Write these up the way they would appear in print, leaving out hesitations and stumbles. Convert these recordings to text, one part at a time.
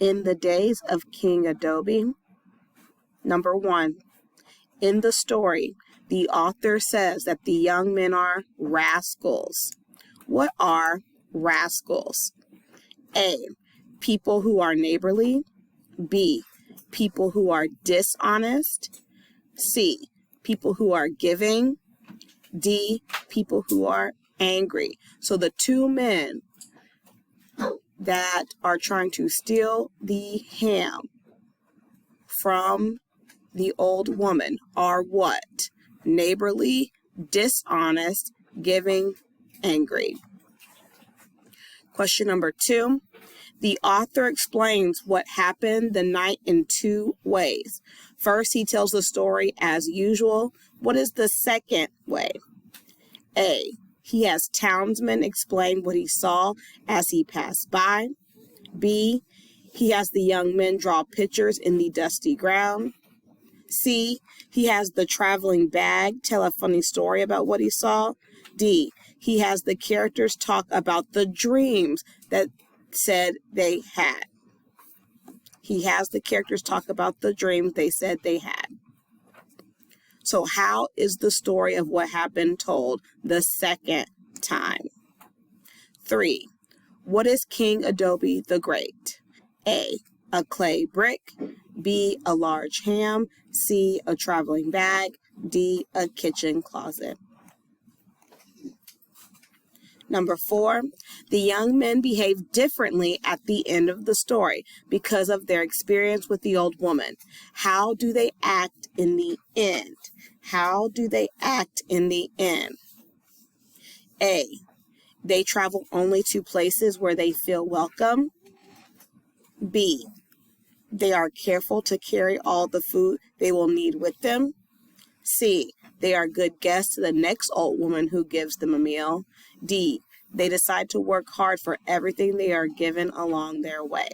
In the days of King Adobe. Number 1, in the story, the author says that the young men are rascals. What are rascals? A, people who are neighborly. B, people who are dishonest. C, people who are giving. D, people who are angry. So the two men that are trying to steal the ham from the old woman are what? Neighborly, dishonest, giving, angry. Question number 2. The author explains what happened the night in 2 ways. First, he tells the story as usual. What is the second way? A, he has townsmen explain what he saw as he passed by. B, he has the young men draw pictures in the dusty ground. C, he has the traveling bag tell a funny story about what he saw. D, he has the characters talk about the dreams that said they had. He has the characters talk about the dreams they said they had. So how is the story of what happened told the second time? 3, what is King Adobe the Great? A, a clay brick. B, a large ham. C, a traveling bag. D, a kitchen closet. Number 4, the young men behave differently at the end of the story because of their experience with the old woman. How do they act in the end? How do they act in the end? A, they travel only to places where they feel welcome. B, they are careful to carry all the food they will need with them. C, they are good guests to the next old woman who gives them a meal. D, they decide to work hard for everything they are given along their way.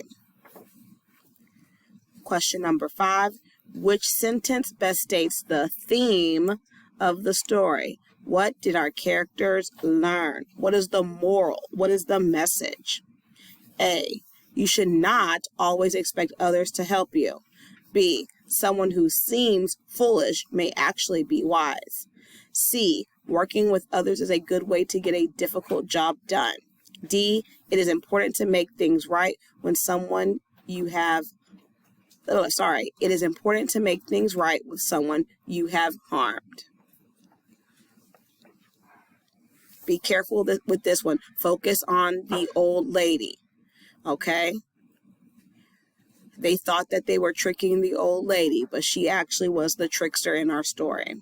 Question number 5, which sentence best states the theme of the story? What did our characters learn? What is the moral? What is the message? A, you should not always expect others to help you. B, someone who seems foolish may actually be wise. C, working with others is a good way to get a difficult job done. D, it is important to make things right when someone you have it is important to make things right with someone you have harmed. Be careful with this one. Focus on the old lady, okay? They thought that they were tricking the old lady, but she actually was the trickster in our story.